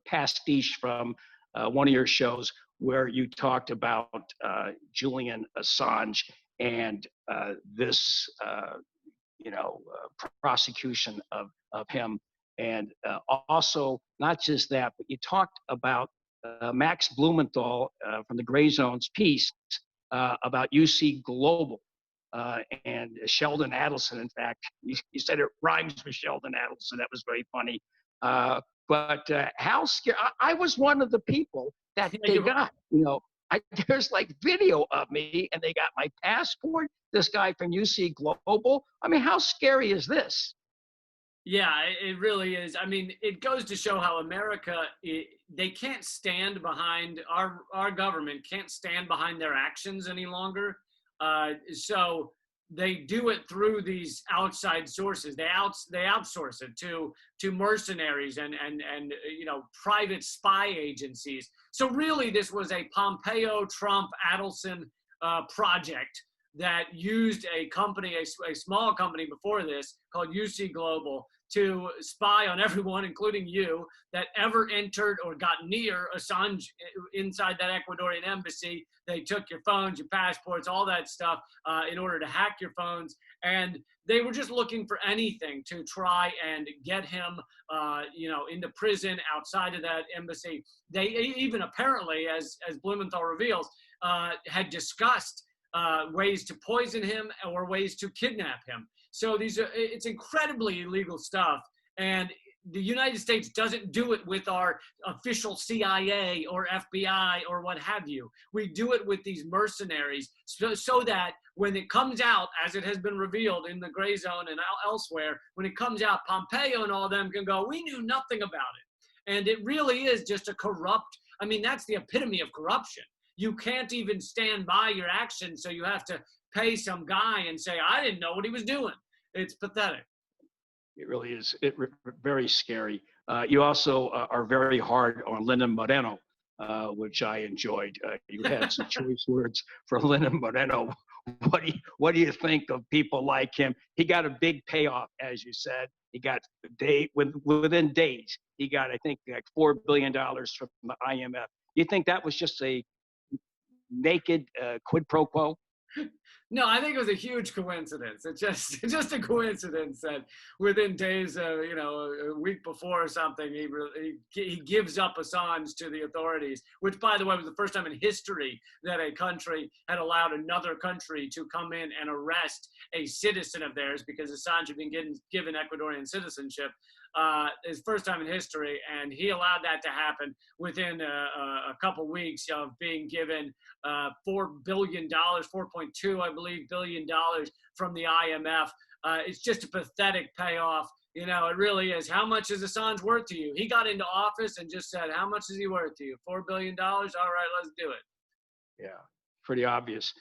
pastiche from one of your shows where you talked about Julian Assange and this, prosecution of him. And also, not just that, but you talked about Max Blumenthal from the Gray Zones piece about UC Global. And Sheldon Adelson, in fact, you said it rhymes with Sheldon Adelson. That was very funny. But how scary! I was one of the people that they got. There's like video of me, and they got my passport. This guy from UC Global. I mean, how scary is this? Yeah, it really is. I mean, it goes to show how America, they can't stand behind, our government can't stand behind their actions any longer. So they do it through these outside sources. They outsource it to mercenaries and private spy agencies. So really, this was a Pompeo, Trump, Adelson project that used a company, a small company before this called UC Global, to spy on everyone, including you, that ever entered or got near Assange inside that Ecuadorian embassy. They took your phones, your passports, all that stuff in order to hack your phones. And they were just looking for anything to try and get him, into prison outside of that embassy. They even apparently, as Blumenthal reveals, had discussed ways to poison him or ways to kidnap him. So it's incredibly illegal stuff. And the United States doesn't do it with our official CIA or FBI or what have you. We do it with these mercenaries so that when it comes out, as it has been revealed in the gray zone and elsewhere, when it comes out, Pompeo and all of them can go, we knew nothing about it. And it really is just a corrupt, that's the epitome of corruption. You can't even stand by your actions, so you have to pay some guy and say, I didn't know what he was doing. It's pathetic. It really is. Very scary. You also are very hard on Lenin Moreno, which I enjoyed. You had some choice words for Lenin Moreno. What do you think of people like him? He got a big payoff, as you said. He got within days. He got, I think, like $4 billion from the IMF. You think that was just a naked quid pro quo? No, I think it was a huge coincidence. It's just a coincidence that within days, a week before or something, he gives up Assange to the authorities, which, by the way, was the first time in history that a country had allowed another country to come in and arrest a citizen of theirs, because Assange had been given Ecuadorian citizenship. His first time in history, and he allowed that to happen within a couple weeks of being given $4 billion, 4.2, I believe, billion dollars from the IMF. It's just a pathetic payoff. It really is. How much is Assange worth to you? He got into office and just said, how much is he worth to you? $4 billion? All right, let's do it. Yeah, pretty obvious.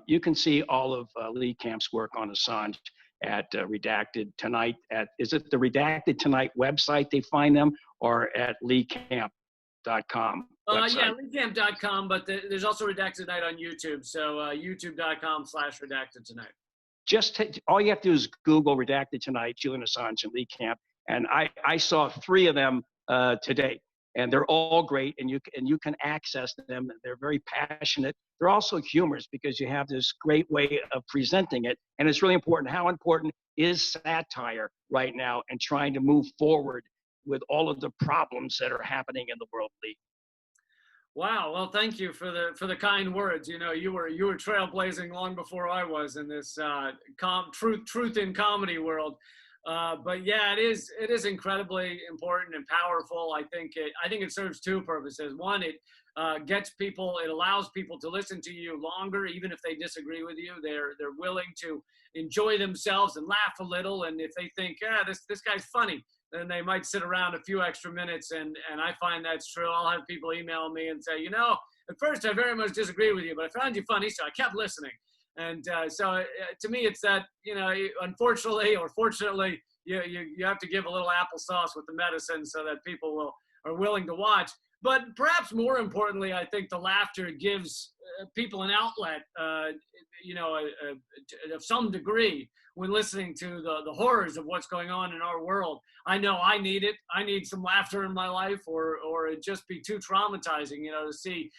You can see all of Lee Camp's work on Assange at Redacted Tonight. Is it the Redacted Tonight website they find them, or at leecamp.com? Yeah, leecamp.com, but there's also Redacted Tonight on YouTube. So youtube.com/Redacted Tonight. All you have to do is Google Redacted Tonight, Julian Assange and Lee Camp. And I saw 3 of them today, and they're all great, and you can access them. They're very passionate. They're also humorous because you have this great way of presenting it. And it's really important. How important is satire right now and trying to move forward with all of the problems that are happening in the world, Lee? Wow. Well, thank you for the kind words. You were trailblazing long before I was in this truth in comedy world. But yeah, it is incredibly important and powerful. I think it serves 2 purposes. One, it allows people to listen to you longer, even if they disagree with you. They're willing to enjoy themselves and laugh a little. And if they think, this guy's funny, then they might sit around a few extra minutes. And I find that's true. I'll have people email me and say, at first I very much disagree with you, but I found you funny, so I kept listening. And so to me, it's that, unfortunately or fortunately, you have to give a little applesauce with the medicine so that people are willing to watch. But perhaps more importantly, I think the laughter gives people an outlet, of some degree when listening to the horrors of what's going on in our world. I know I need it. I need some laughter in my life, or it'd just be too traumatizing, to see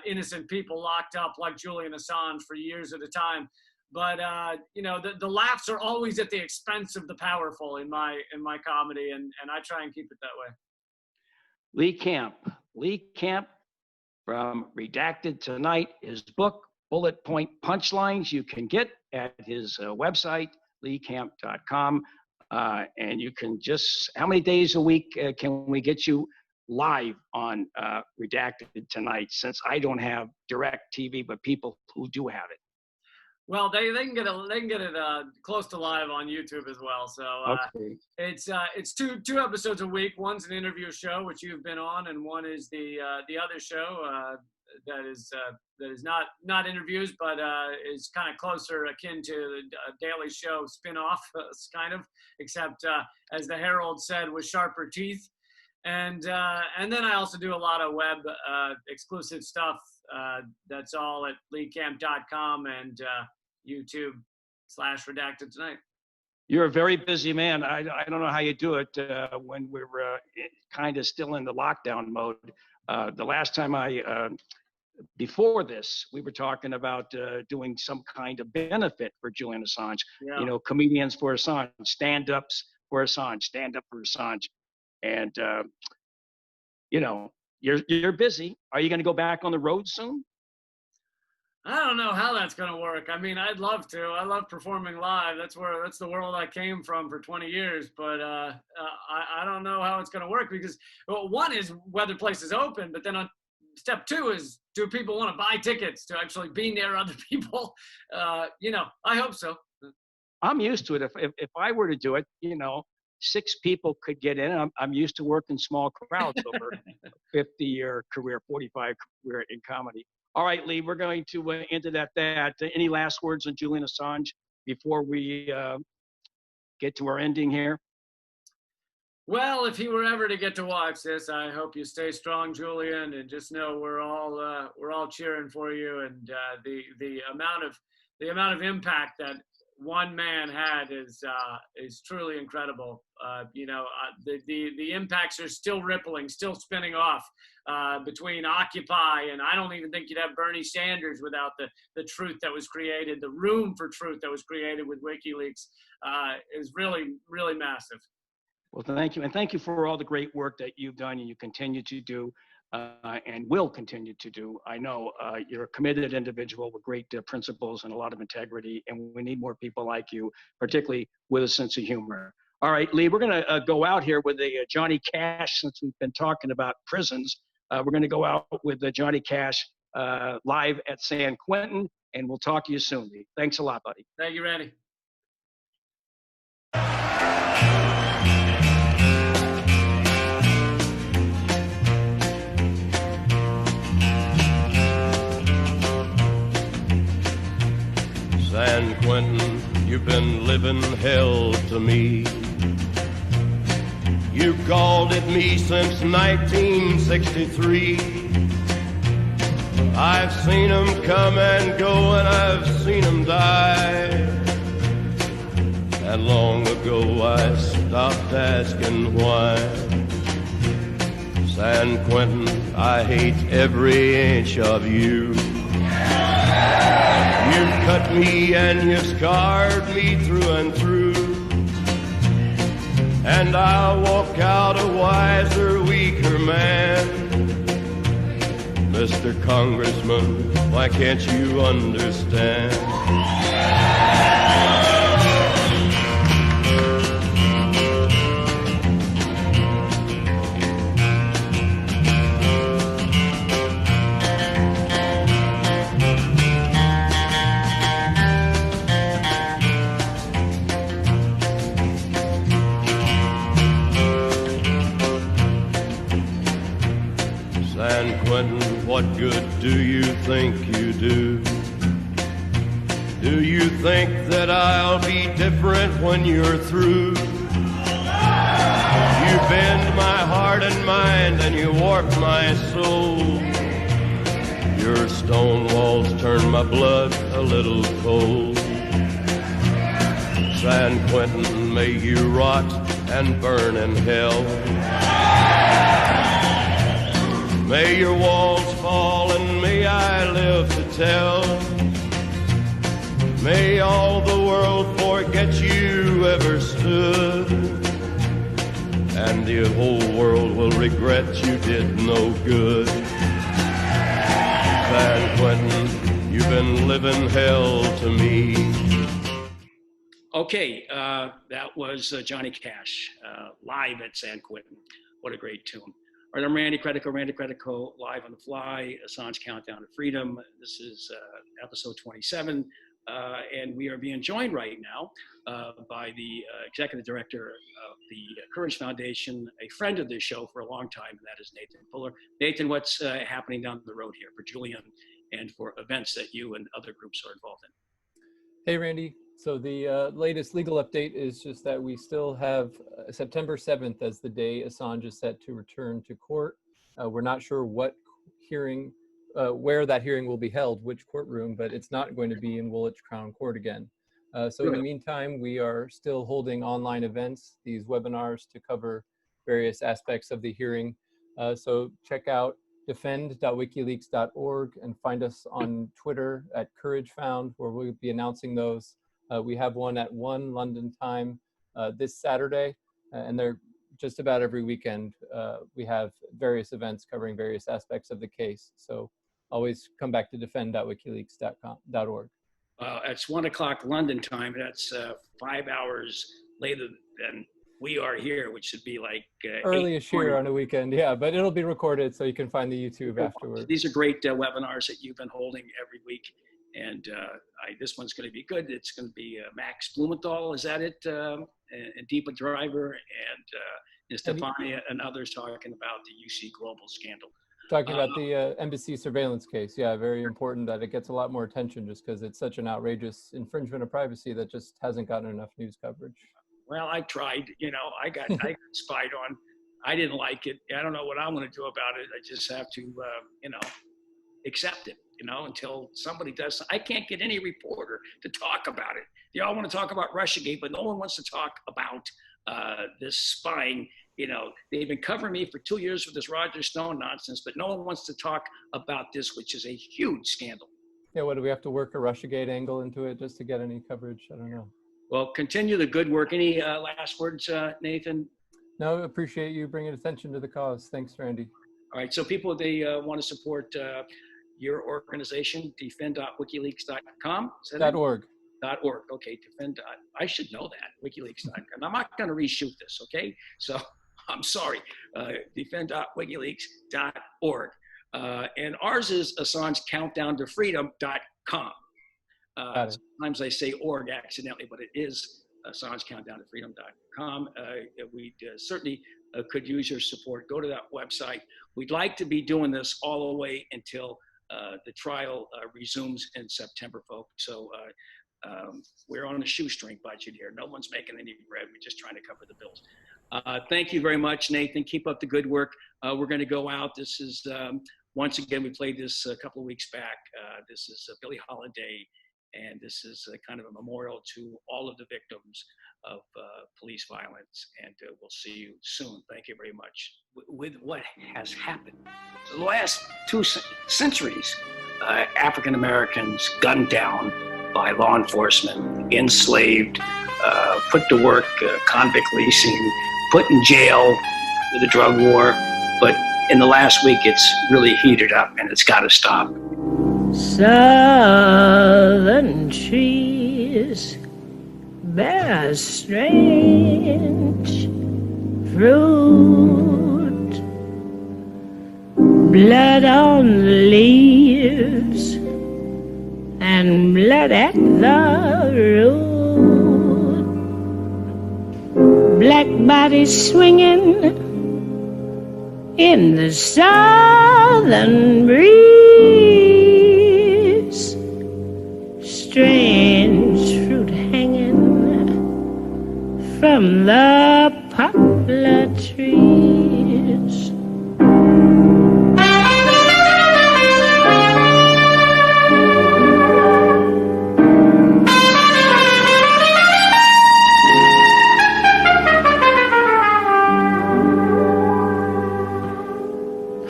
innocent people locked up like Julian Assange for years at a time. But the laughs are always at the expense of the powerful in my comedy, and I try and keep it that way. Lee Camp from Redacted Tonight. His book, Bullet Point Punchlines, you can get at his website, leecamp.com. And you can how many days a week can we get you live on Redacted Tonight, since I don't have direct TV, but people who do have it? Well, they can get it close to live on YouTube as well. So okay. It's two episodes a week. One's an interview show, which you've been on, and one is the other show that is not interviews, but is kind of closer akin to the Daily Show spinoff, kind of, except as the Herald said, with sharper teeth. And then I also do a lot of web exclusive stuff. That's all at leecamp.com and YouTube/Redacted Tonight. You're a very busy man. I don't know how you do it when we're kind of still in the lockdown mode. The last time before this, we were talking about doing some kind of benefit for Julian Assange. Yeah. You know, comedians for Assange, stand-ups for Assange, stand up for Assange. And, you know, you're busy. Are you going to go back on the road soon? I don't know how that's going to work. I mean, I'd love to. I love performing live. That's the world I came from for 20 years. But I don't know how it's going to work because, well, one is whether places open, but then on step two is, do people want to buy tickets to actually be near other people? You know, I hope so. I'm used to it. If I were to do it, you know, 6 people could get in. I'm used to working small crowds over a 50-year career, 45 career in comedy. All right, Lee, we're going to end it at that. Any last words on Julian Assange before we get to our ending here? Well, if he were ever to get to watch this, I hope you stay strong, Julian, and just know we're all cheering for you. And the amount of impact that one man had is truly incredible. You know, the impacts are still rippling, still spinning off between Occupy, and I don't even think you'd have Bernie Sanders without the truth that was created, the room for truth that was created with WikiLeaks is really, really massive. Well, thank you. And thank you for all the great work that you've done and you continue to do and will continue to do. I know you're a committed individual with great principles and a lot of integrity, and we need more people like you, particularly with a sense of humor. All right, Lee, we're going to go out here with a Johnny Cash, since we've been talking about prisons. We're going to go out with Johnny Cash live at San Quentin, and we'll talk to you soon, Lee. Thanks a lot, buddy. Thank you, Randy. San Quentin, you've been living hell to me. You called it me since 1963. I've seen them come and go, and I've seen them die. And long ago I stopped asking why. San Quentin, I hate every inch of you. You've cut me and you've scarred me through and through. And I'll walk out a wiser, weaker man. Mr. Congressman, why can't you understand? San Quentin, what good do you think you do? Do you think that I'll be different when you're through? You bend my heart and mind and you warp my soul. Your stone walls turn my blood a little cold. San Quentin, may you rot and burn in hell. May your walls fall and may I live to tell. May all the world forget you ever stood. And the whole world will regret you did no good. San Quentin, you've been living hell to me. Okay, that was Johnny Cash live at San Quentin. What a great tune. All right, I'm Randy Credico, live on the fly, Assange Countdown to Freedom. This is episode 27, and we are being joined right now by the executive director of the Courage Foundation, a friend of this show for a long time, and that is Nathan Fuller. Nathan, what's happening down the road here for Julian and for events that you and other groups are involved in? Hey, Randy. So the latest legal update is just that we still have September 7th as the day Assange is set to return to court. We're not sure what hearing, where that hearing will be held, which courtroom, but it's not going to be in Woolwich Crown Court again. So in the meantime, we are still holding online events, these webinars to cover various aspects of the hearing. So check out defend.wikileaks.org and find us on Twitter at CourageFound, where we'll be announcing those. We have one at 1 London time this Saturday, and they're just about every weekend. We have various events covering various aspects of the case. So always come back to defend.wikileaks.org. It's 1 o'clock London time. That's 5 hours later than we are here, which should be like early-ish here on a weekend. Yeah, but it'll be recorded so you can find the YouTube afterwards. These are great webinars that you've been holding every week. And this one's going to be good. It's going to be Max Blumenthal, is that it? And Deepa Driver and Stefania and others talking about the UC Global scandal. Talking about the embassy surveillance case. Yeah, very important that it gets a lot more attention just because it's such an outrageous infringement of privacy that just hasn't gotten enough news coverage. Well, I tried, I got spied on. I didn't like it. I don't know what I'm going to do about it. I just have to, accept it, until somebody does. I can't get any reporter to talk about it. They all want to talk about Russiagate, but no one wants to talk about this spying. They've been covering me for 2 years with this Roger Stone nonsense, but no one wants to talk about this, which is a huge scandal. Yeah, what do we have to work a Russiagate angle into it just to get any coverage? I don't know. Well, continue the good work. Any last words, Nathan? No, appreciate you bringing attention to the cause. Thanks, Randy. All right, so people, they want to support your organization, defend.wikileaks.com. .org. .org. Okay, defend. I should know that. WikiLeaks.com. I'm not going to reshoot this. Okay, so I'm sorry. Defend.wikileaks.org. And ours is Assange Countdown to Freedom.com. Sometimes I say org accidentally, but it is Assange Countdown to Freedom.com. We certainly could use your support. Go to that website. We'd like to be doing this all the way until the trial resumes in September, folks. So we're on a shoestring budget here. No one's making any bread. We're just trying to cover the bills. Thank you very much, Nathan. Keep up the good work. We're going to go out. This is, once again, we played this a couple of weeks back. This is Billie Holiday, and this is kind of a memorial to all of the victims of police violence. And we'll see you soon. Thank you very much. With what has happened, the last 2 centuries, African Americans gunned down by law enforcement, enslaved, put to work convict leasing, put in jail with the drug war. But in the last week, it's really heated up, and it's got to stop. Southern trees bear strange fruit, blood on the leaves and blood at the root, black bodies swinging in the southern breeze, strange fruit hanging from the poplar trees.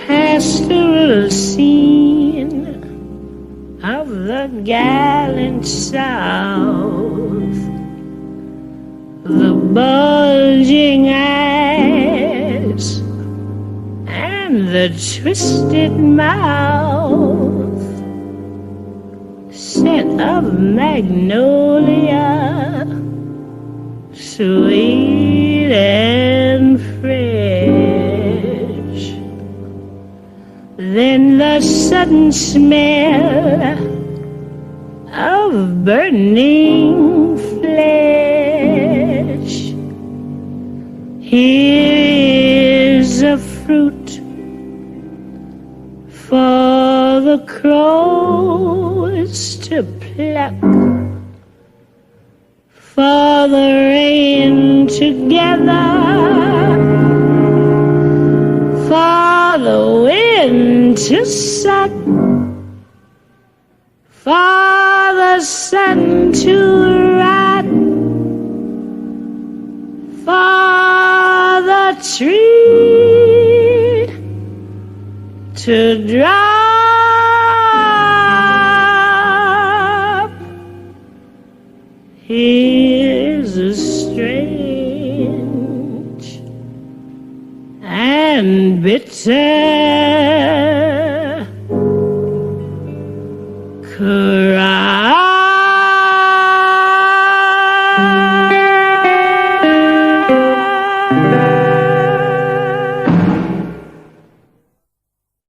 Pastoral scene of the gallant South, the bulging eyes and the twisted mouth, scent of magnolia, sweet and fresh. Then the sudden smell of burning flesh. Here is a fruit for the crows to pluck, for the rain to gather, for the wind to suck, for the sun to rise. tree to drop. Here's a strange and bitter